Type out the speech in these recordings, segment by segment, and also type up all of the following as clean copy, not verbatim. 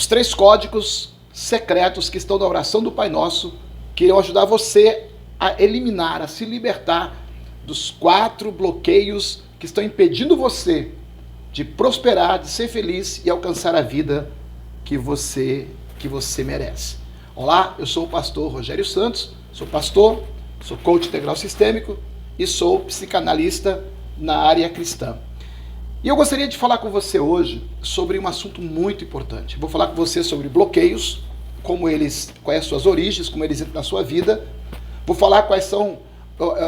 os 3 códigos secretos que estão na oração do Pai Nosso, que irão ajudar você a eliminar, a se libertar dos 4 bloqueios que estão impedindo você de prosperar, de ser feliz e alcançar a vida que você merece. Olá, eu sou o pastor Rogério Santos, sou pastor, sou coach integral sistêmico e sou psicanalista na área cristã. E eu gostaria de falar com você hoje sobre um assunto muito importante. Vou falar com você sobre bloqueios, quais as suas origens, como eles entram na sua vida. Vou falar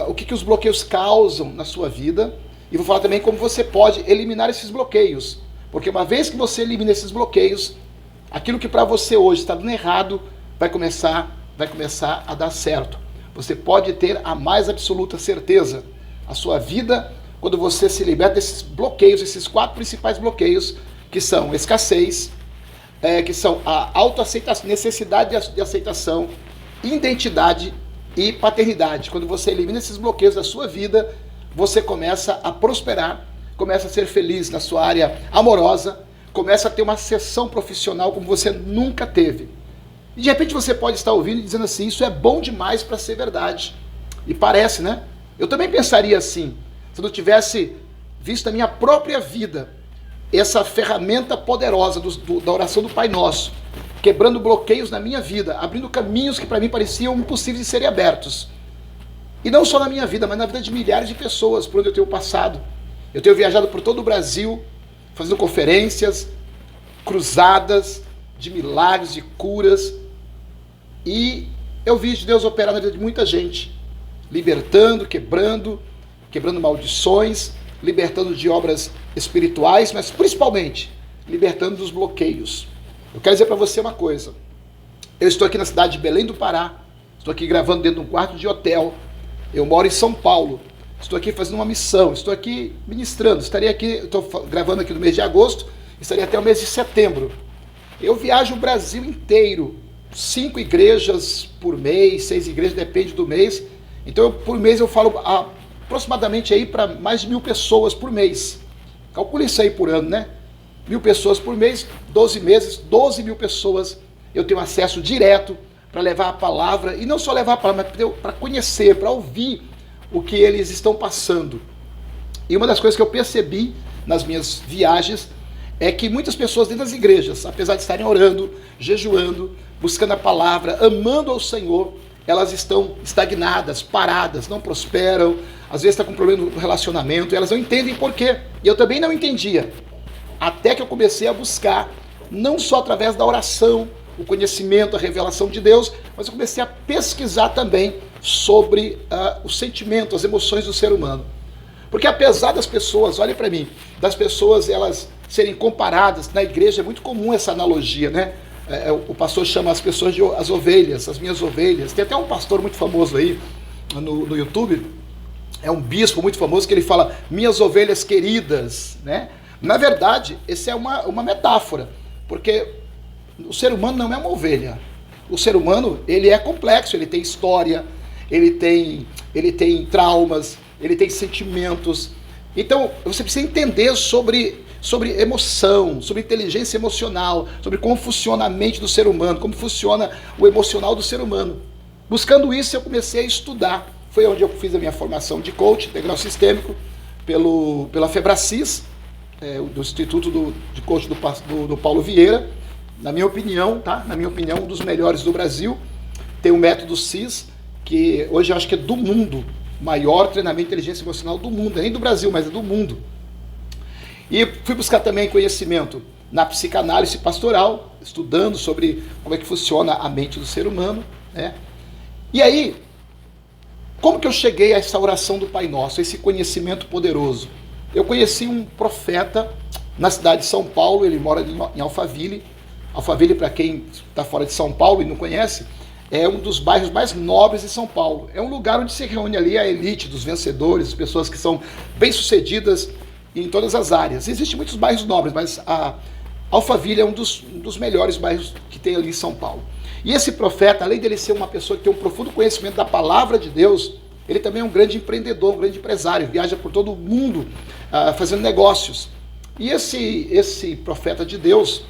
o que os bloqueios causam na sua vida. E vou falar também como você pode eliminar esses bloqueios. Porque uma vez que você elimina esses bloqueios, aquilo que para você hoje está dando errado, vai começar a dar certo. Você pode ter a mais absoluta certeza. A sua vida, quando você se liberta desses bloqueios, esses 4 principais bloqueios, que são escassez, que são a autoaceitação, necessidade de aceitação, identidade e paternidade. Quando você elimina esses bloqueios da sua vida, você começa a prosperar, começa a ser feliz na sua área amorosa, começa a ter uma ascensão profissional como você nunca teve. E de repente você pode estar ouvindo e dizendo assim, isso é bom demais para ser verdade. E parece, né? Eu também pensaria assim, se eu não tivesse visto na minha própria vida essa ferramenta poderosa da oração do Pai Nosso, quebrando bloqueios na minha vida, abrindo caminhos que para mim pareciam impossíveis de serem abertos. E não só na minha vida, mas na vida de milhares de pessoas por onde eu tenho passado. Eu tenho viajado por todo o Brasil, fazendo conferências, cruzadas de milagres, de curas. E eu vi Deus operar na vida de muita gente, libertando, quebrando maldições, libertando de obras espirituais, mas principalmente libertando dos bloqueios. Eu quero dizer para você uma coisa. Eu estou aqui na cidade de Belém do Pará, estou aqui gravando dentro de um quarto de hotel. Eu moro em São Paulo, estou aqui fazendo uma missão, estou aqui ministrando, estou gravando aqui no mês de agosto, estaria até o mês de setembro. Eu viajo o Brasil inteiro, 5 igrejas por mês, 6 igrejas, depende do mês. Então, por mês eu falo aproximadamente aí para mais de 1.000 pessoas por mês. Calcule isso aí por ano, né? 1.000 pessoas por mês, 12 meses, 12.000 pessoas. Eu tenho acesso direto para levar a palavra, e não só levar a palavra, mas para conhecer, para ouvir o que eles estão passando. E uma das coisas que eu percebi nas minhas viagens é que muitas pessoas dentro das igrejas, apesar de estarem orando, jejuando, buscando a palavra, amando ao Senhor, elas estão estagnadas, paradas, não prosperam, às vezes estão com problema no relacionamento, e elas não entendem por quê. E eu também não entendia, até que eu comecei a buscar, não só através da oração, o conhecimento, a revelação de Deus, mas eu comecei a pesquisar também sobre o sentimento, as emoções do ser humano. Porque apesar das pessoas, olhem para mim, das pessoas elas serem comparadas, na igreja é muito comum essa analogia, né? O pastor chama as pessoas de as ovelhas, as minhas ovelhas. Tem até um pastor muito famoso aí no YouTube, é um bispo muito famoso, que ele fala, minhas ovelhas queridas, né? Na verdade, essa é uma metáfora, porque o ser humano não é uma ovelha. O ser humano, ele é complexo, ele tem história, ele tem traumas, ele tem sentimentos. Então, você precisa entender sobre emoção, sobre inteligência emocional, sobre como funciona a mente do ser humano, como funciona o emocional do ser humano. Buscando isso, eu comecei a estudar. Foi onde eu fiz a minha formação de coach integral sistêmico pela Febracis, do Instituto de Coach do Paulo Vieira. Na minha opinião, tá? Na minha opinião, um dos melhores do Brasil. Tem o método CIS, que hoje eu acho que é do mundo, o maior treinamento de inteligência emocional do mundo, nem do Brasil, mas é do mundo. E fui buscar também conhecimento na psicanálise pastoral, estudando sobre como é que funciona a mente do ser humano, né? E aí, como que eu cheguei a essa oração do Pai Nosso, a esse conhecimento poderoso? Eu conheci um profeta na cidade de São Paulo, ele mora em Alphaville. Alphaville, para quem está fora de São Paulo e não conhece, é um dos bairros mais nobres de São Paulo. É um lugar onde se reúne ali a elite dos vencedores, as pessoas que são bem-sucedidas em todas as áreas. Existem muitos bairros nobres, mas a Alphaville é um dos melhores bairros que tem ali em São Paulo. E esse profeta, além dele ser uma pessoa que tem um profundo conhecimento da palavra de Deus, ele também é um grande empreendedor, um grande empresário, viaja por todo o mundo fazendo negócios. E esse profeta de Deus,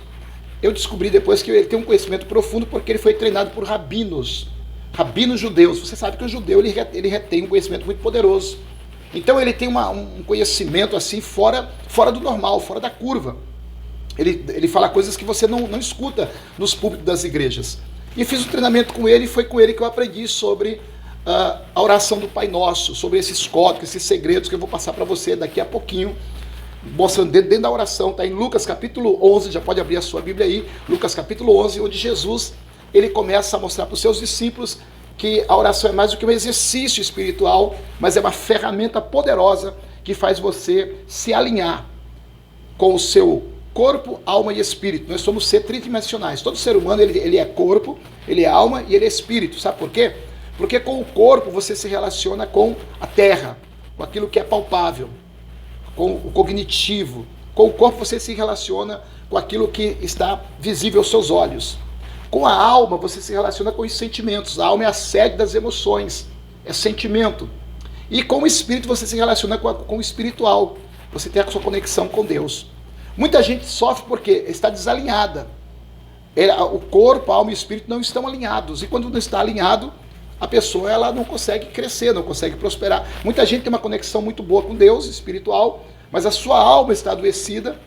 eu descobri depois que ele tem um conhecimento profundo porque ele foi treinado por rabinos judeus. Você sabe que o judeu ele retém um conhecimento muito poderoso. Então ele tem um conhecimento assim fora do normal, fora da curva. Ele fala coisas que você não escuta nos púlpitos das igrejas. E fiz um treinamento com ele, e foi com ele que eu aprendi sobre a oração do Pai Nosso, sobre esses códigos, esses segredos que eu vou passar para você daqui a pouquinho, mostrando dentro da oração. Está em Lucas capítulo 11, já pode abrir a sua Bíblia aí, Lucas capítulo 11, onde Jesus ele começa a mostrar para os seus discípulos que a oração é mais do que um exercício espiritual, mas é uma ferramenta poderosa que faz você se alinhar com o seu corpo, alma e espírito. Nós somos seres tridimensionais. Todo ser humano ele é corpo, ele é alma e ele é espírito. Sabe por quê? Porque com o corpo você se relaciona com a terra, com aquilo que é palpável, com o cognitivo. Com o corpo você se relaciona com aquilo que está visível aos seus olhos. Com a alma você se relaciona com os sentimentos. A alma é a sede das emoções, é sentimento. E com o espírito você se relaciona com o espiritual. Você tem a sua conexão com Deus. Muita gente sofre porque está desalinhada. O corpo, a alma e o espírito não estão alinhados. E quando não está alinhado, a pessoa ela não consegue crescer, não consegue prosperar. Muita gente tem uma conexão muito boa com Deus, espiritual, mas a sua alma está adoecida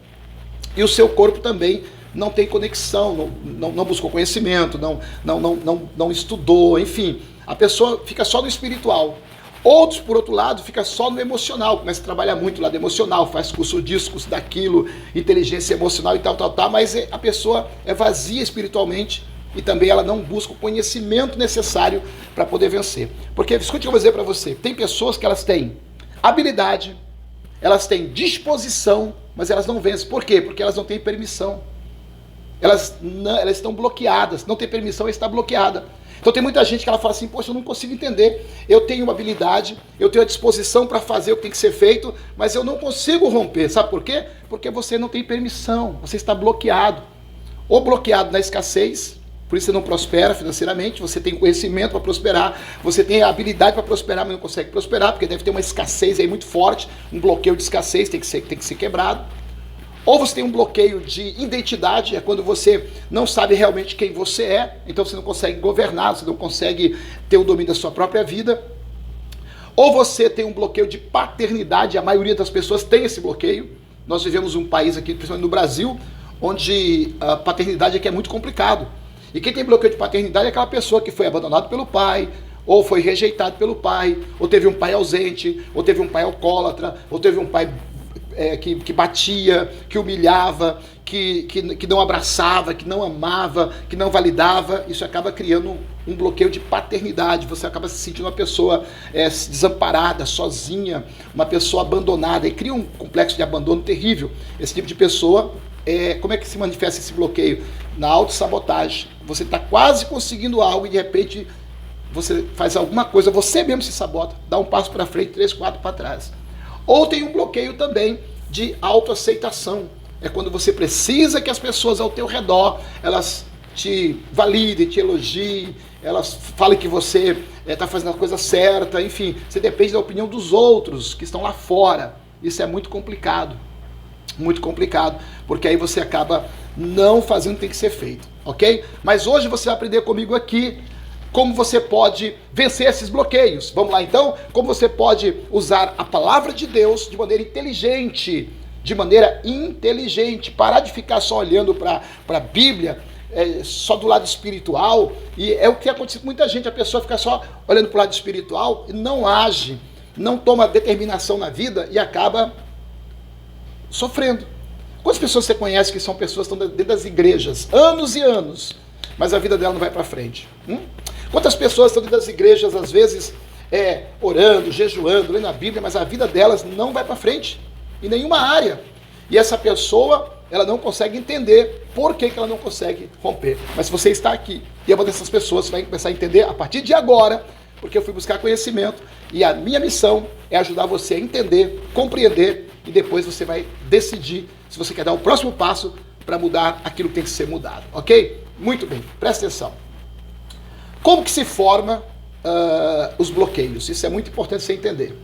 e o seu corpo também não tem conexão, não buscou conhecimento, não estudou, enfim. A pessoa fica só no espiritual. Outros, por outro lado, fica só no emocional, começa a trabalhar muito lá do emocional, faz curso disso, curso daquilo, inteligência emocional e tal, mas a pessoa é vazia espiritualmente e também ela não busca o conhecimento necessário para poder vencer. Porque, escute o que eu vou dizer para você, tem pessoas que elas têm habilidade, elas têm disposição, mas elas não vencem. Por quê? Porque elas não têm permissão. Elas estão bloqueadas, não tem permissão, está bloqueada. Então tem muita gente que ela fala assim, poxa, eu não consigo entender, eu tenho uma habilidade, eu tenho a disposição para fazer o que tem que ser feito, mas eu não consigo romper. Sabe por quê? Porque você não tem permissão, você está bloqueado. Ou bloqueado na escassez, por isso você não prospera financeiramente, você tem conhecimento para prosperar, você tem a habilidade para prosperar, mas não consegue prosperar, porque deve ter uma escassez aí muito forte, um bloqueio de escassez tem que ser quebrado. Ou você tem um bloqueio de identidade, é quando você não sabe realmente quem você é, então você não consegue governar, você não consegue ter o domínio da sua própria vida. Ou você tem um bloqueio de paternidade, a maioria das pessoas tem esse bloqueio. Nós vivemos um país aqui, principalmente no Brasil, onde a paternidade aqui é muito complicado. E quem tem bloqueio de paternidade é aquela pessoa que foi abandonada pelo pai, ou foi rejeitado pelo pai, ou teve um pai ausente, ou teve um pai alcoólatra, ou teve um pai que batia, que humilhava, que não abraçava, que não amava, que não validava. Isso acaba criando um bloqueio de paternidade. Você acaba se sentindo uma pessoa desamparada, sozinha, uma pessoa abandonada. E cria um complexo de abandono terrível. Esse tipo de pessoa, como é que se manifesta esse bloqueio? Na autossabotagem. Você está quase conseguindo algo e de repente você faz alguma coisa, você mesmo se sabota, dá um passo para frente, 3, 4 para trás. Ou tem um bloqueio também de autoaceitação. É quando você precisa que as pessoas ao teu redor, elas te validem, te elogiem, elas falem que você está fazendo a coisa certa, enfim, você depende da opinião dos outros que estão lá fora. Isso é muito complicado, porque aí você acaba não fazendo o que tem que ser feito, ok? Mas hoje você vai aprender comigo aqui como você pode vencer esses bloqueios. Vamos lá então? Como você pode usar a palavra de Deus de maneira inteligente, parar de ficar só olhando para a Bíblia, só do lado espiritual. E é o que acontece com muita gente, a pessoa fica só olhando para o lado espiritual e não age, não toma determinação na vida e acaba sofrendo. Quantas pessoas você conhece que são pessoas que estão dentro das igrejas, anos e anos, mas a vida dela não vai para frente? Quantas pessoas estão dentro das igrejas, às vezes, orando, jejuando, lendo a Bíblia, mas a vida delas não vai para frente, em nenhuma área. E essa pessoa, ela não consegue entender por que ela não consegue romper. Mas se você está aqui e é uma dessas pessoas, você vai começar a entender a partir de agora, porque eu fui buscar conhecimento e a minha missão é ajudar você a entender, compreender e depois você vai decidir se você quer dar o próximo passo para mudar aquilo que tem que ser mudado, ok? Muito bem, presta atenção. Como que se forma os bloqueios? Isso é muito importante você entender.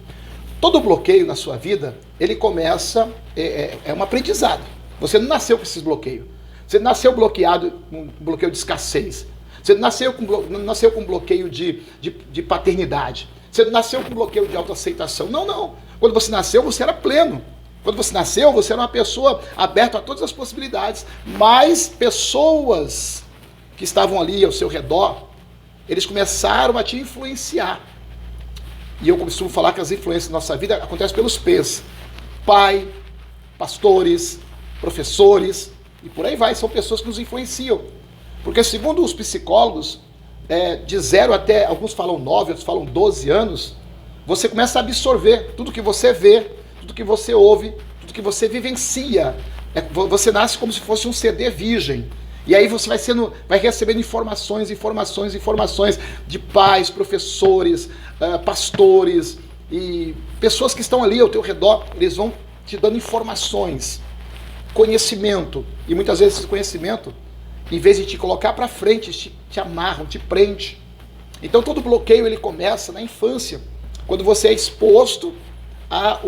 Todo bloqueio na sua vida, ele começa, é um aprendizado. Você não nasceu com esses bloqueios. Você nasceu bloqueado, um bloqueio de escassez. Você nasceu com bloqueio de paternidade. Você nasceu com bloqueio de autoaceitação. Não. Quando você nasceu, você era pleno. Quando você nasceu, você era uma pessoa aberta a todas as possibilidades. Mas pessoas que estavam ali ao seu redor, eles começaram a te influenciar. E eu costumo falar que as influências da nossa vida acontecem pelos P's. Pai, pastores, professores, e por aí vai. São pessoas que nos influenciam. Porque segundo os psicólogos, de 0 até, alguns falam 9, outros falam 12 anos, você começa a absorver tudo que você vê, tudo que você ouve, tudo que você vivencia. Você nasce como se fosse um CD virgem. E aí você vai recebendo informações de pais, professores, pastores e pessoas que estão ali ao teu redor. Eles vão te dando informações, conhecimento. E muitas vezes esse conhecimento, em vez de te colocar para frente, te amarram, te prende. Então todo bloqueio ele começa na infância, quando você é exposto a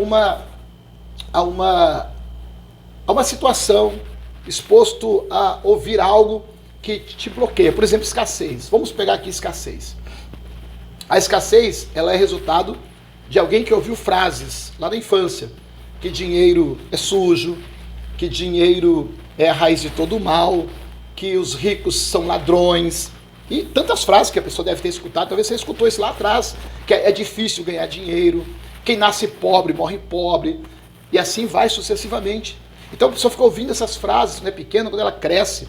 uma situação, exposto a ouvir algo que te bloqueia. Por exemplo, escassez. Vamos pegar aqui escassez. A escassez, ela é resultado de alguém que ouviu frases lá na infância, que dinheiro é sujo, que dinheiro é a raiz de todo o mal, que os ricos são ladrões, e tantas frases que a pessoa deve ter escutado. Talvez você escutou isso lá atrás, que é difícil ganhar dinheiro, quem nasce pobre morre pobre, e assim vai sucessivamente. Então a pessoa fica ouvindo essas frases, né, pequena, quando ela cresce,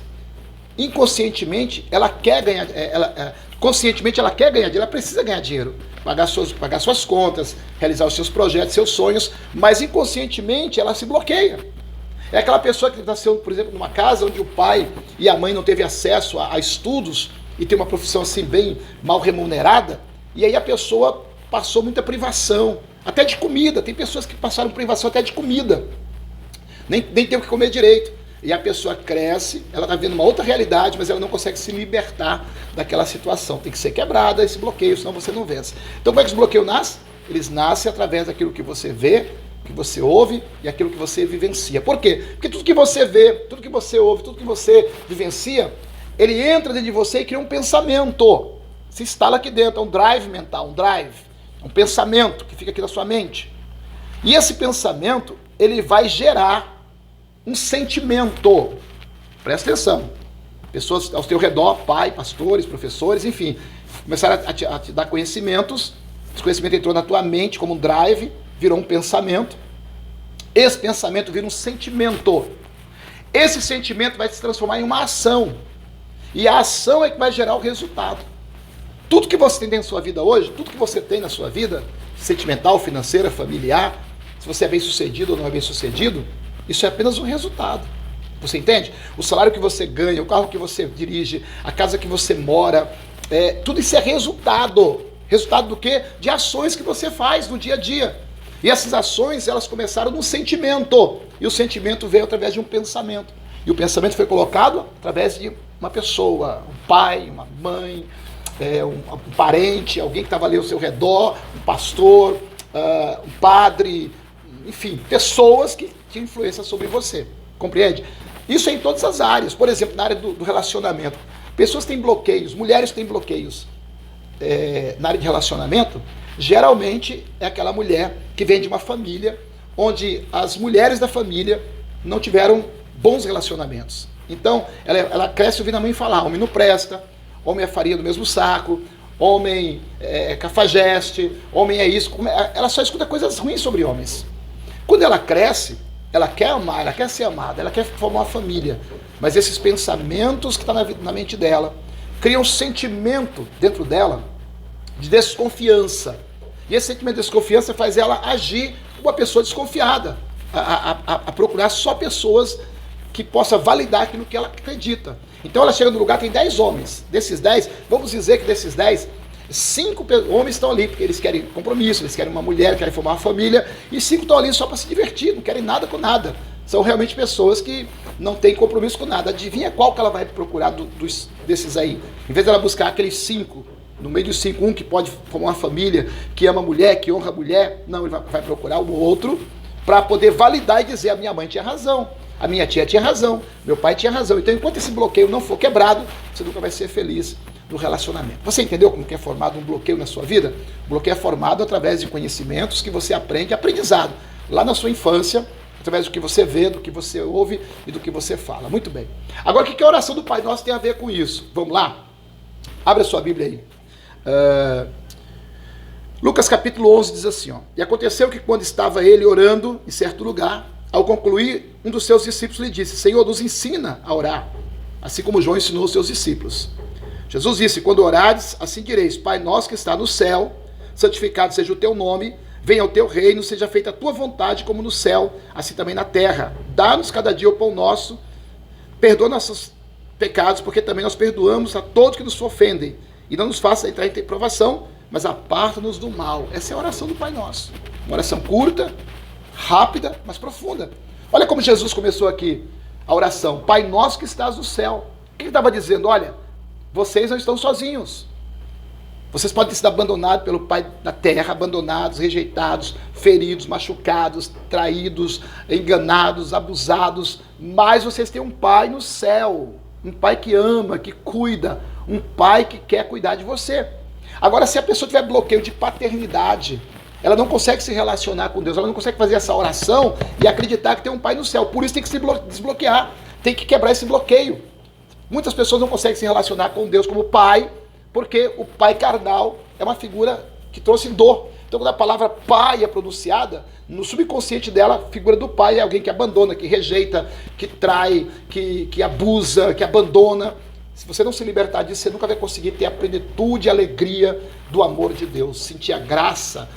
inconscientemente ela quer ganhar, conscientemente ela quer ganhar dinheiro, ela precisa ganhar dinheiro, pagar suas contas, realizar os seus projetos, seus sonhos, mas inconscientemente ela se bloqueia. É aquela pessoa que nasceu, por exemplo, numa casa onde o pai e a mãe não teve acesso a estudos e tem uma profissão assim bem mal remunerada, e aí a pessoa passou muita privação, até de comida. Tem pessoas que passaram privação até de comida, nem tem o que comer direito. E a pessoa cresce, ela está vendo uma outra realidade, mas ela não consegue se libertar daquela situação. Tem que ser quebrada esse bloqueio, senão você não vence. Então como é que os bloqueios nascem? Eles nascem através daquilo que você vê, que você ouve e aquilo que você vivencia. Por quê? Porque tudo que você vê, tudo que você ouve, tudo que você vivencia, ele entra dentro de você e cria um pensamento. Se instala aqui dentro, é um drive mental, um pensamento que fica aqui na sua mente. E esse pensamento, ele vai gerar um sentimento. Presta atenção. Pessoas ao teu redor, pai, pastores, professores, enfim, começaram a te dar conhecimentos. Esse conhecimento entrou na tua mente como um drive, virou um pensamento. Esse pensamento vira um sentimento. Esse sentimento vai se transformar em uma ação. E a ação é que vai gerar o resultado. Tudo que você tem dentro da sua vida hoje, tudo que você tem na sua vida, sentimental, financeira, familiar, se você é bem sucedido ou não é bem sucedido, isso é apenas um resultado. Você entende? O salário que você ganha, o carro que você dirige, a casa que você mora, tudo isso é resultado. Resultado do quê? De ações que você faz no dia a dia. E essas ações, elas começaram num sentimento. E o sentimento veio através de um pensamento. E o pensamento foi colocado através de uma pessoa, um pai, uma mãe, um parente, alguém que estava ali ao seu redor, um pastor, um padre, enfim, pessoas que tinham influência sobre você. Compreende? Isso é em todas as áreas. Por exemplo, na área do relacionamento. Pessoas têm bloqueios, mulheres têm bloqueios. Na área de relacionamento, geralmente é aquela mulher que vem de uma família onde as mulheres da família não tiveram bons relacionamentos. Então, ela cresce ouvindo a mãe falar: homem não presta, homem é farinha do mesmo saco, homem é cafajeste, homem é isso. Ela só escuta coisas ruins sobre homens. Quando ela cresce, ela quer amar, ela quer ser amada, ela quer formar uma família. Mas esses pensamentos que estão na mente dela criam um sentimento dentro dela de desconfiança. E esse sentimento de desconfiança faz ela agir como uma pessoa desconfiada, a procurar só pessoas que possam validar aquilo que ela acredita. Então ela chega no lugar, tem 10 homens. Desses 10, vamos dizer que desses 10, 5 homens estão ali porque eles querem compromisso, eles querem uma mulher, querem formar uma família, e 5 estão ali só para se divertir, não querem nada com nada. São realmente pessoas que não têm compromisso com nada. Adivinha qual que ela vai procurar desses aí? Em vez dela buscar aqueles 5, no meio dos 5, um que pode formar uma família, que ama a mulher, que honra a mulher, não, ele vai procurar o outro para poder validar e dizer: a minha mãe tinha razão. A minha tia tinha razão, meu pai tinha razão. Então, enquanto esse bloqueio não for quebrado, você nunca vai ser feliz no relacionamento. Você entendeu como que é formado um bloqueio na sua vida? O bloqueio é formado através de conhecimentos que você aprende, aprendizado, lá na sua infância, através do que você vê, do que você ouve e do que você fala. Muito bem. Agora, o que a oração do Pai Nosso tem a ver com isso? Vamos lá? Abre a sua Bíblia aí. Lucas capítulo 11 diz assim, ó: E aconteceu que quando estava ele orando em certo lugar, ao concluir, um dos seus discípulos lhe disse: Senhor, nos ensina a orar, assim como João ensinou os seus discípulos. Jesus disse: Quando orares, assim direis: Pai nosso que está no céu, santificado seja o teu nome, venha o teu reino, seja feita a tua vontade como no céu, assim também na terra. Dá-nos cada dia o pão nosso, perdoa nossos pecados, porque também nós perdoamos a todos que nos ofendem. E não nos faça entrar em provação, mas aparta-nos do mal. Essa é a oração do Pai Nosso. Uma oração curta, rápida, mas profunda. Olha como Jesus começou aqui a oração. Pai Nosso que estás no céu. O que ele estava dizendo? Olha, vocês não estão sozinhos. Vocês podem ter sido abandonados pelo Pai da terra, abandonados, rejeitados, feridos, machucados, traídos, enganados, abusados, mas vocês têm um Pai no céu, um Pai que ama, que cuida, um Pai que quer cuidar de você. Agora, se a pessoa tiver bloqueio de paternidade, ela não consegue se relacionar com Deus, ela não consegue fazer essa oração e acreditar que tem um Pai no céu. Por isso tem que se desbloquear, tem que quebrar esse bloqueio. Muitas pessoas não conseguem se relacionar com Deus como Pai, porque o pai carnal é uma figura que trouxe dor. Então, quando a palavra pai é pronunciada, no subconsciente dela, a figura do pai é alguém que abandona, que rejeita, que trai, que abusa, que abandona. Se você não se libertar disso, você nunca vai conseguir ter a plenitude e a alegria do amor de Deus, sentir a graça,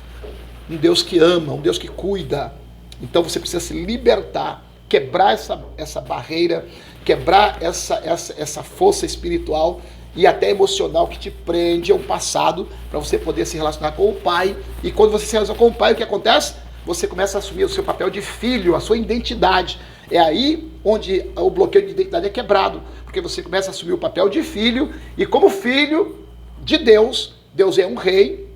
um Deus que ama, um Deus que cuida. Então você precisa se libertar, quebrar essa barreira, quebrar essa força espiritual e até emocional que te prende ao passado para você poder se relacionar com o Pai. E quando você se relaciona com o Pai, o que acontece? Você começa a assumir o seu papel de filho, a sua identidade. É aí onde o bloqueio de identidade é quebrado, porque você começa a assumir o papel de filho, e como filho de Deus, Deus é um rei,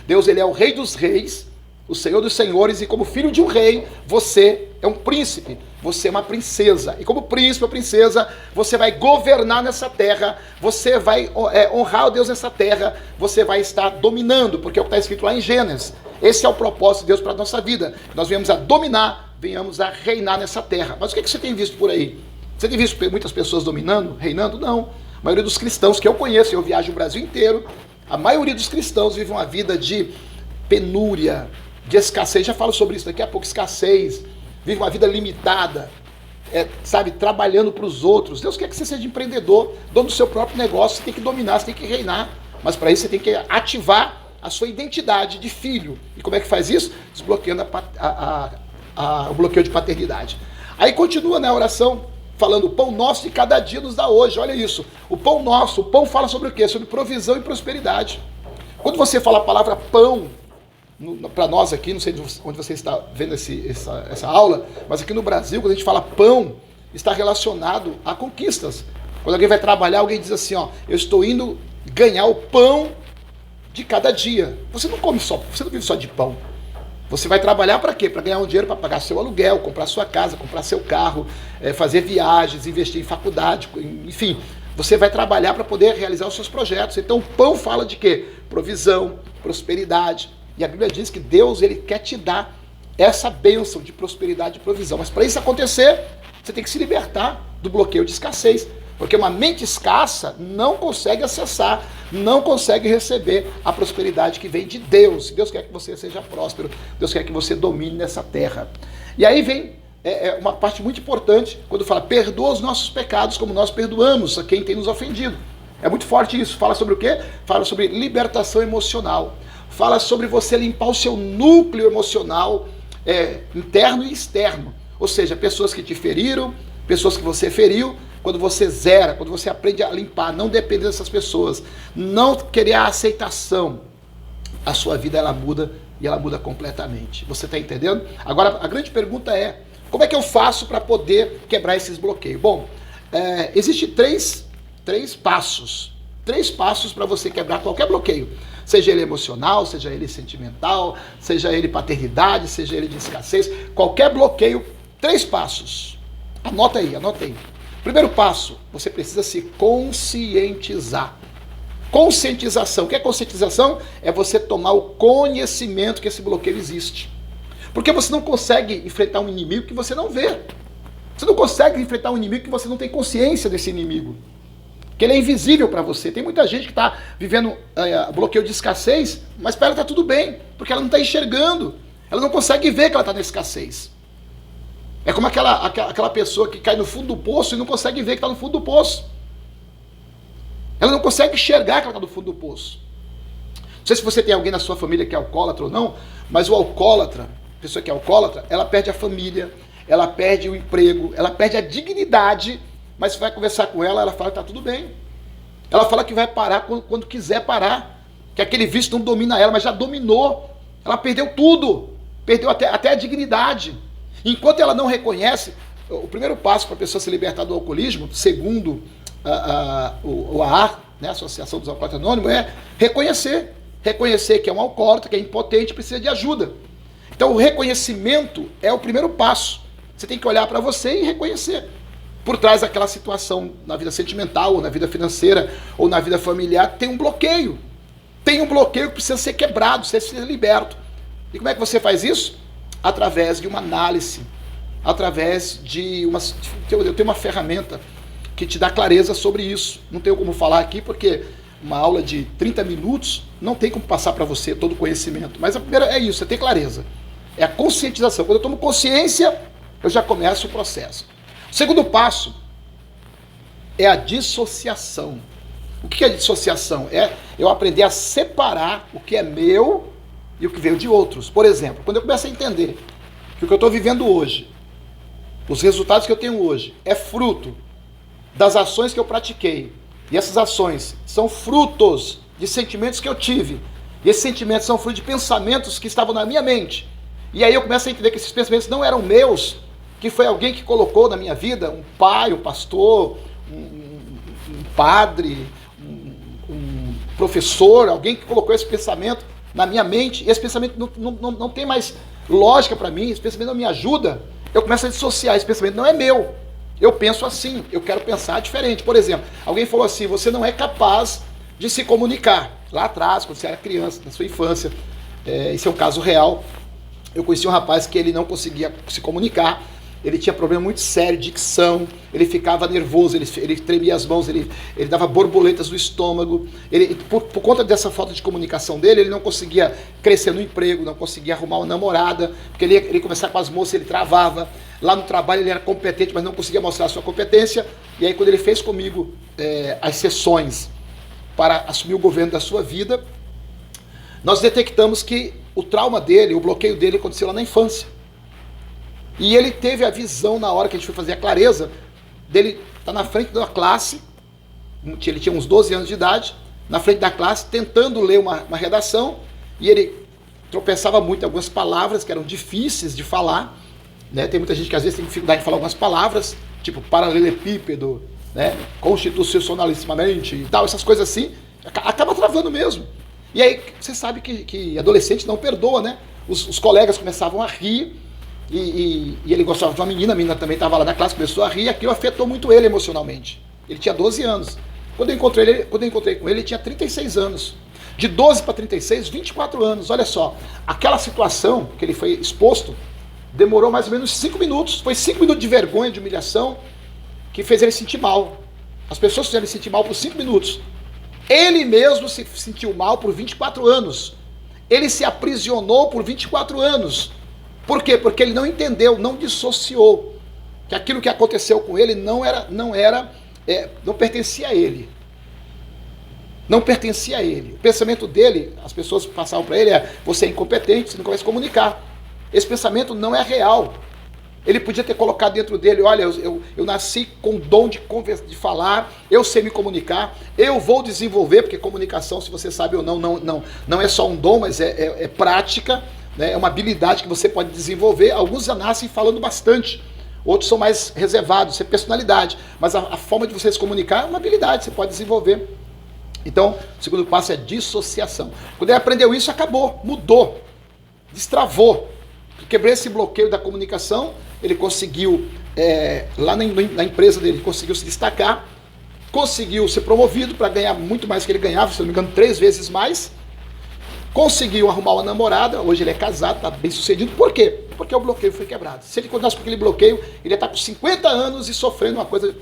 Deus ele é o rei dos reis, o Senhor dos senhores, e como filho de um rei, você é um príncipe, você é uma princesa, e como príncipe ou princesa, você vai governar nessa terra, você vai honrar o Deus nessa terra, você vai estar dominando, porque é o que está escrito lá em Gênesis. Esse é o propósito de Deus para a nossa vida, nós venhamos a dominar, venhamos a reinar nessa terra. Mas o que você tem visto por aí? Você tem visto muitas pessoas dominando, reinando? Não. A maioria dos cristãos que eu conheço, eu viajo o Brasil inteiro, a maioria dos cristãos vive uma vida de penúria, de escassez. Já falo sobre isso daqui a pouco, escassez, vive uma vida limitada, trabalhando para os outros. Deus quer que você seja empreendedor, dono do seu próprio negócio, você tem que dominar, você tem que reinar, mas para isso você tem que ativar a sua identidade de filho. E como é que faz isso? Desbloqueando o bloqueio de paternidade. Aí continua na oração, falando: o pão nosso de cada dia nos dá hoje. Olha isso, o pão nosso, o pão fala sobre o quê? Sobre provisão e prosperidade. Quando você fala a palavra pão, para nós aqui, não sei onde você está vendo essa aula, mas aqui no Brasil, quando a gente fala pão, está relacionado a conquistas. Quando alguém vai trabalhar, alguém diz assim, ó: eu estou indo ganhar o pão de cada dia. Você não vive só de pão. Você vai trabalhar para quê? Para ganhar um dinheiro para pagar seu aluguel, comprar sua casa, comprar seu carro, fazer viagens, investir em faculdade, enfim. Você vai trabalhar para poder realizar os seus projetos. Então o pão fala de quê? Provisão, prosperidade. E a Bíblia diz que Deus, ele quer te dar essa bênção de prosperidade e provisão. Mas para isso acontecer, você tem que se libertar do bloqueio de escassez. Porque uma mente escassa não consegue acessar, não consegue receber a prosperidade que vem de Deus. Deus quer que você seja próspero, Deus quer que você domine nessa terra. E aí vem uma parte muito importante, quando fala: perdoa os nossos pecados como nós perdoamos a quem tem nos ofendido. É muito forte isso. Fala sobre o quê? Fala sobre libertação emocional. Fala sobre você limpar o seu núcleo emocional interno e externo. Ou seja, pessoas que te feriram, pessoas que você feriu. Quando você zera, quando você aprende a limpar, não depender dessas pessoas, não querer a aceitação, a sua vida ela muda, e ela muda completamente. Você está entendendo? Agora, a grande pergunta é: como é que eu faço para poder quebrar esses bloqueios? Bom, existem três passos. 3 passos para você quebrar qualquer bloqueio. Seja ele emocional, seja ele sentimental, seja ele paternidade, seja ele de escassez. Qualquer bloqueio 3 passos. Anota aí, anota aí. Primeiro passo, você precisa se conscientizar. Conscientização. O que é conscientização? É você tomar o conhecimento que esse bloqueio existe. Porque você não consegue enfrentar um inimigo que você não vê. Você não consegue enfrentar um inimigo que você não tem consciência desse inimigo. Que ele é invisível para você. Tem muita gente que está vivendo bloqueio de escassez, mas para ela está tudo bem, porque ela não está enxergando. Ela não consegue ver que ela está na escassez. É como aquela pessoa que cai no fundo do poço e não consegue ver que está no fundo do poço. Ela não consegue enxergar que ela está no fundo do poço. Não sei se você tem alguém na sua família que é alcoólatra ou não, mas o alcoólatra, a pessoa que é alcoólatra, ela perde a família, ela perde o emprego, ela perde a dignidade, mas você vai conversar com ela, ela fala que está tudo bem. Ela fala que vai parar quando quiser parar, que aquele vício não domina ela, mas já dominou. Ela perdeu tudo, perdeu até a dignidade. Enquanto ela não reconhece, o primeiro passo para a pessoa se libertar do alcoolismo, segundo o AAR, né, a Associação dos Alcoólatras Anônimos, é reconhecer. Reconhecer que é um alcoólatra, que é impotente, precisa de ajuda. Então o reconhecimento é o primeiro passo. Você tem que olhar para você e reconhecer. Por trás daquela situação na vida sentimental, ou na vida financeira, ou na vida familiar, tem um bloqueio. Tem um bloqueio que precisa ser quebrado, precisa ser liberto. E como é que você faz isso? Através de uma análise, através de uma... Eu tenho uma ferramenta que te dá clareza sobre isso. Não tenho como falar aqui, porque uma aula de 30 minutos não tem como passar para você todo o conhecimento. Mas a primeira é isso, é ter clareza. É a conscientização. Quando eu tomo consciência, eu já começo o processo. O segundo passo é a dissociação. O que é dissociação? É eu aprender a separar o que é meu e o que veio de outros. Por exemplo, quando eu começo a entender que o que eu estou vivendo hoje, os resultados que eu tenho hoje, é fruto das ações que eu pratiquei, e essas ações são frutos de sentimentos que eu tive, e esses sentimentos são frutos de pensamentos que estavam na minha mente, e aí eu começo a entender que esses pensamentos não eram meus, que foi alguém que colocou na minha vida, um pai, um pastor, um padre, um professor, alguém que colocou esse pensamento na minha mente, e esse pensamento não tem mais lógica para mim, esse pensamento não me ajuda, eu começo a dissociar, esse pensamento não é meu. Eu penso assim, eu quero pensar diferente. Por exemplo, alguém falou assim, você não é capaz de se comunicar. Lá atrás, quando você era criança, na sua infância, esse é um caso real. Eu conheci um rapaz que ele não conseguia se comunicar, ele tinha problema muito sério de dicção, ele ficava nervoso, ele tremia as mãos, ele dava borboletas no estômago. Por conta dessa falta de comunicação dele, ele não conseguia crescer no emprego, não conseguia arrumar uma namorada, porque ele conversava com as moças, ele travava. Lá no trabalho ele era competente, mas não conseguia mostrar a sua competência. E aí quando ele fez comigo as sessões para assumir o governo da sua vida, nós detectamos que o trauma dele, o bloqueio dele aconteceu lá na infância. E ele teve a visão, na hora que a gente foi fazer a clareza, dele estar na frente da classe, ele tinha uns 12 anos de idade, na frente da classe, tentando ler uma redação, e ele tropeçava muito em algumas palavras que eram difíceis de falar, né? Tem muita gente que às vezes tem dificuldade de falar algumas palavras, tipo paralelepípedo, né? Constitucionalissimamente e tal, essas coisas assim, acaba travando mesmo. E aí você sabe que adolescente não perdoa, né? Os colegas começavam a rir, e ele gostava de uma menina, a menina também estava lá na classe, começou a rir, e aquilo afetou muito ele emocionalmente. Ele tinha 12 anos. Quando eu encontrei com ele, ele tinha 36 anos. De 12 para 36, 24 anos. Olha só, aquela situação que ele foi exposto demorou mais ou menos 5 minutos. Foi 5 minutos de vergonha, de humilhação, que fez ele sentir mal. As pessoas fizeram ele sentir mal por 5 minutos. Ele mesmo se sentiu mal por 24 anos. Ele se aprisionou por 24 anos. Por quê? Porque ele não entendeu, não dissociou que aquilo que aconteceu com ele não pertencia a ele. Não pertencia a ele. O pensamento dele, as pessoas passavam para ele, você é incompetente, você não vai se comunicar. Esse pensamento não é real. Ele podia ter colocado dentro dele, olha, eu nasci com o dom de falar, eu sei me comunicar, eu vou desenvolver, porque comunicação, se você sabe ou não é só um dom, mas é prática, né? É uma habilidade que você pode desenvolver. Alguns já nascem falando bastante, outros são mais reservados, isso é personalidade, mas a forma de você se comunicar é uma habilidade, você pode desenvolver. Então, o segundo passo é dissociação. Quando ele aprendeu isso, acabou, mudou, destravou. Quebrei esse bloqueio da comunicação, ele conseguiu, lá na empresa dele, conseguiu se destacar, conseguiu ser promovido para ganhar muito mais que ele ganhava, se não me engano, 3 vezes mais. Conseguiu arrumar uma namorada, hoje ele é casado, está bem sucedido. Por quê? Porque o bloqueio foi quebrado. Se ele continuasse com aquele bloqueio, ele ia estar com 50 anos e sofrendo uma coisa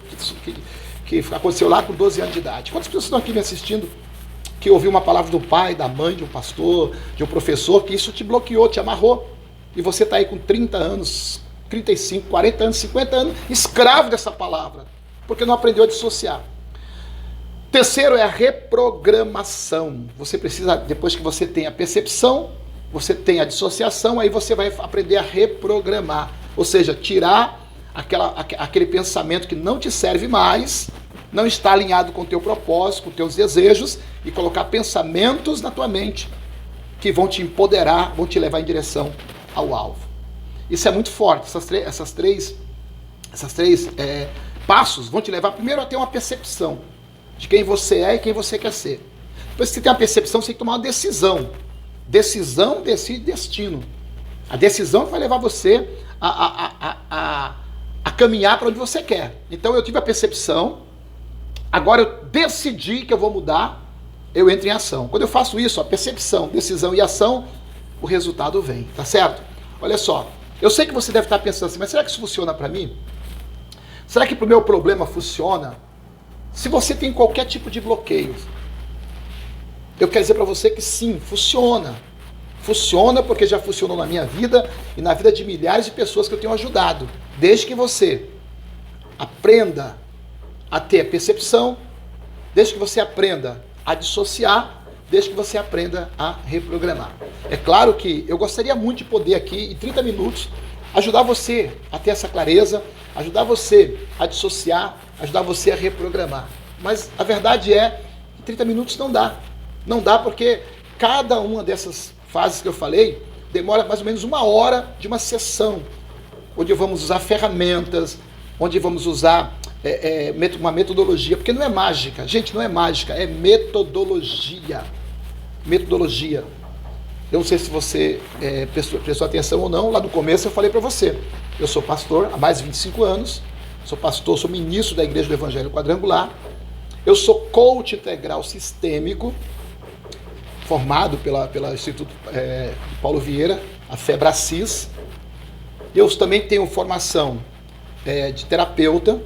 que aconteceu lá com 12 anos de idade. Quantas pessoas estão aqui me assistindo que ouviu uma palavra do pai, da mãe, de um pastor, de um professor, que isso te bloqueou, te amarrou, e você está aí com 30 anos, 35, 40 anos, 50 anos, escravo dessa palavra, porque não aprendeu a dissociar. Terceiro é a reprogramação. Você precisa, depois que você tem a percepção, você tem a dissociação, aí você vai aprender a reprogramar, ou seja, tirar aquele pensamento que não te serve mais, não está alinhado com o teu propósito, com os teus desejos, e colocar pensamentos na tua mente que vão te empoderar, vão te levar em direção ao alvo. Isso é muito forte. Essas três passos vão te levar primeiro a ter uma percepção de quem você é e quem você quer ser. Depois que você tem uma percepção, você tem que tomar uma decisão. Decisão decide destino. A decisão vai levar você a caminhar para onde você quer. Então eu tive a percepção, agora eu decidi que eu vou mudar, eu entro em ação. Quando eu faço isso, a percepção, decisão e ação, o resultado vem, tá certo? Olha só, eu sei que você deve estar pensando assim, mas será que isso funciona para mim? Será que para o meu problema funciona? Se você tem qualquer tipo de bloqueio, eu quero dizer para você que sim, funciona. Funciona porque já funcionou na minha vida e na vida de milhares de pessoas que eu tenho ajudado. Desde que você aprenda a ter percepção, desde que você aprenda a dissociar, desde que você aprenda a reprogramar. É claro que eu gostaria muito de poder aqui, em 30 minutos, ajudar você a ter essa clareza, ajudar você a dissociar, ajudar você a reprogramar. Mas a verdade é que 30 minutos não dá. Não dá porque cada uma dessas fases que eu falei demora mais ou menos 1 hora de uma sessão, onde vamos usar ferramentas, onde vamos usar uma metodologia, porque não é mágica, gente, não é mágica, é metodologia. Metodologia. Eu não sei se você prestou atenção ou não, lá no começo eu falei para você, eu sou pastor há mais de 25 anos, sou pastor, sou ministro da Igreja do Evangelho Quadrangular, eu sou coach integral sistêmico, formado pela Instituto Paulo Vieira, a FEBRACIS. Eu também tenho formação de terapeuta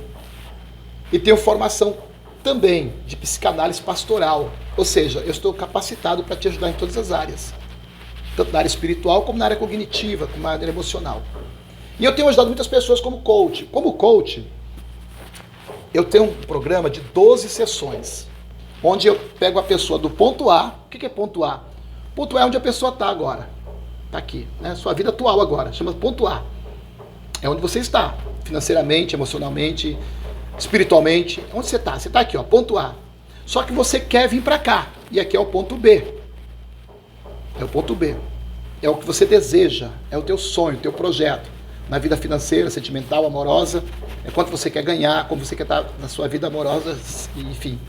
e tenho formação também de psicanálise pastoral. Ou seja, eu estou capacitado para te ajudar em todas as áreas, tanto na área espiritual como na área cognitiva, como na área emocional. E eu tenho ajudado muitas pessoas como coach. Como coach, eu tenho um programa de 12 sessões, onde eu pego a pessoa do ponto A. O que é ponto A? Ponto A é onde a pessoa está agora. Está aqui, né? Sua vida atual agora, chama ponto A. É onde você está, financeiramente, emocionalmente, espiritualmente. Onde você está? Você está aqui, ó, ponto A. Só que você quer vir para cá. E aqui é o ponto B. É o ponto B. É o que você deseja, é o teu sonho, o teu projeto. Na vida financeira, sentimental, amorosa, é quanto você quer ganhar, como você quer estar na sua vida amorosa, enfim.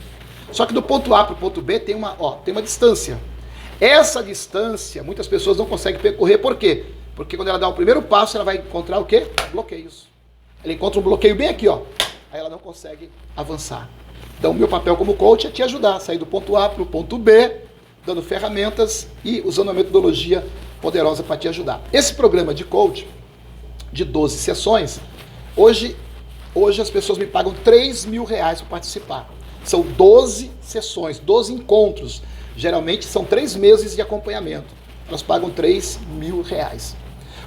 Só que do ponto A para o ponto B tem uma distância. Essa distância, muitas pessoas não conseguem percorrer. Por quê? Porque quando ela dá o primeiro passo, ela vai encontrar o quê? Bloqueios. Ela encontra um bloqueio bem aqui, ó. Aí ela não consegue avançar. Então, o meu papel como coach é te ajudar a sair do ponto A para o ponto B, dando ferramentas e usando uma metodologia poderosa para te ajudar. Esse programa de coach, de 12 sessões, hoje as pessoas me pagam R$3.000 para participar. São 12 sessões, 12 encontros. Geralmente são 3 meses de acompanhamento. Elas pagam R$3.000.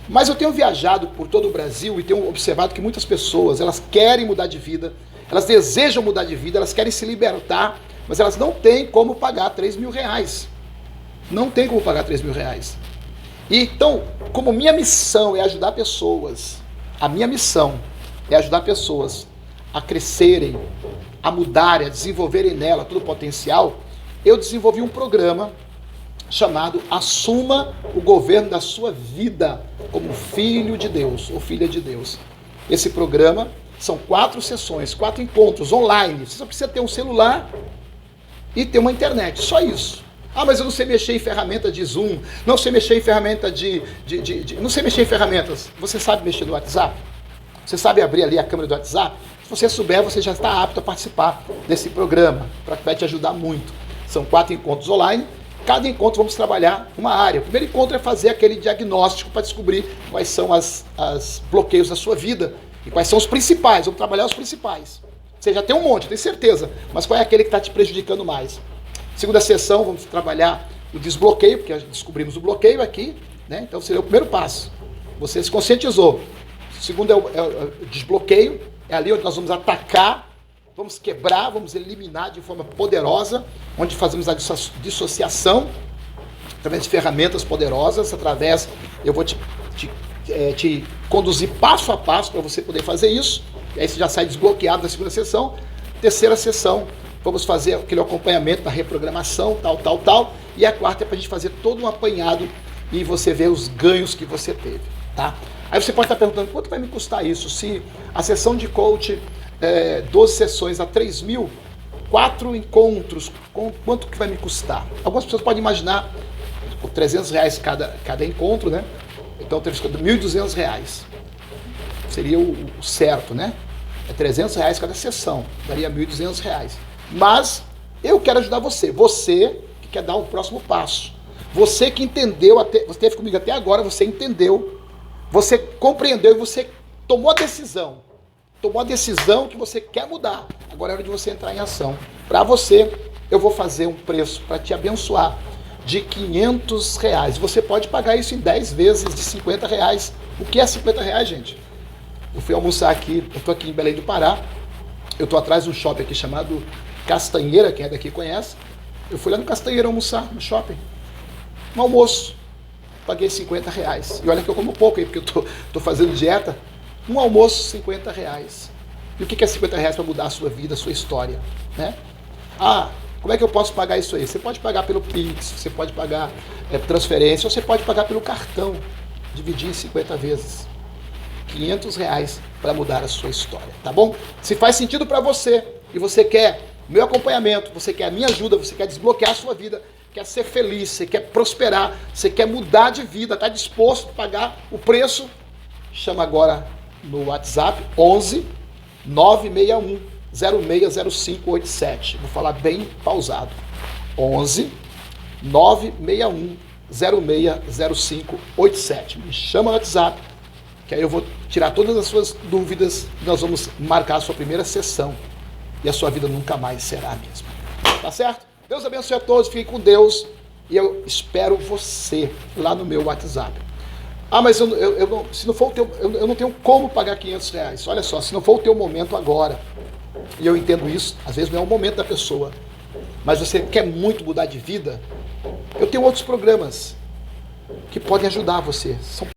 Mas eu tenho viajado por todo o Brasil e tenho observado que muitas pessoas, elas querem mudar de vida, elas desejam mudar de vida, elas querem se libertar, mas elas não têm como pagar R$3.000. Não tem como pagar R$3.000. E então, como minha missão é ajudar pessoas, a minha missão é ajudar pessoas a crescerem, a mudarem, a desenvolverem nela todo o potencial, eu desenvolvi um programa chamado Assuma o Governo da Sua Vida como filho de Deus ou filha de Deus. Esse programa são 4 sessões, 4 encontros online. Você só precisa ter um celular e ter uma internet, só isso. Ah, mas eu não sei mexer em ferramenta de Zoom, não sei mexer em ferramenta não sei mexer em ferramentas. Você sabe mexer no WhatsApp? Você sabe abrir ali a câmera do WhatsApp? Se você souber, você já está apto a participar desse programa, para que vai te ajudar muito. São 4 encontros online. Cada encontro vamos trabalhar uma área. O primeiro encontro é fazer aquele diagnóstico para descobrir quais são os bloqueios da sua vida e quais são os principais. Vamos trabalhar os principais. Você já tem um monte, eu tenho certeza, mas qual é aquele que está te prejudicando mais? Segunda sessão, vamos trabalhar o desbloqueio, porque descobrimos o bloqueio aqui, né? Então seria o primeiro passo. Você se conscientizou. O segundo é o desbloqueio, é ali onde nós vamos atacar, vamos quebrar, vamos eliminar de forma poderosa, onde fazemos a dissociação, através de ferramentas poderosas, eu vou te conduzir passo a passo para você poder fazer isso, e aí você já sai desbloqueado da segunda sessão. Terceira sessão, vamos fazer aquele acompanhamento da reprogramação, tal, e a quarta é para a gente fazer todo um apanhado e você ver os ganhos que você teve, tá? Aí você pode estar perguntando, quanto vai me custar isso? Se a sessão de coach, 12 sessões a 3 mil, 4 encontros, quanto que vai me custar? Algumas pessoas podem imaginar, por R$300 cada encontro, né? Então, teria ficado R$1.200. Seria o certo, né? É R$300 cada sessão, daria R$1.200. Mas eu quero ajudar você que quer dar o próximo passo. Você que entendeu, você esteve comigo até agora, você entendeu, você compreendeu e você tomou a decisão. Tomou a decisão que você quer mudar. Agora é hora de você entrar em ação. Para você, eu vou fazer um preço para te abençoar de R$500. Você pode pagar isso em 10 vezes de R$50. O que é R$50, gente? Eu fui almoçar aqui, eu estou aqui em Belém do Pará, eu estou atrás de um shopping aqui chamado Castanheira, quem é daqui conhece. Eu fui lá no Castanheira almoçar, no shopping. Um almoço. Paguei R$50. E olha que eu como pouco aí, porque eu tô fazendo dieta. Um almoço, R$50. E o que é R$50 para mudar a sua vida, a sua história, né? Ah, como é que eu posso pagar isso aí? Você pode pagar pelo Pix, você pode pagar transferência, ou você pode pagar pelo cartão, dividir em 50 vezes. R$500 para mudar a sua história, tá bom? Se faz sentido para você e você quer meu acompanhamento, você quer a minha ajuda, você quer desbloquear a sua vida, quer ser feliz, você quer prosperar, você quer mudar de vida, está disposto a pagar o preço, chama agora no WhatsApp 11 961 060587. Vou falar bem pausado. 11 961 060587. Me chama no WhatsApp, que aí eu vou tirar todas as suas dúvidas e nós vamos marcar a sua primeira sessão. E a sua vida nunca mais será a mesma. Tá certo? Deus abençoe a todos, fiquem com Deus e eu espero você lá no meu WhatsApp. Ah, mas se não for o teu, eu não tenho como pagar R$500. Olha só, se não for o teu momento agora, e eu entendo isso, às vezes não é o momento da pessoa, mas você quer muito mudar de vida, eu tenho outros programas que podem ajudar você. São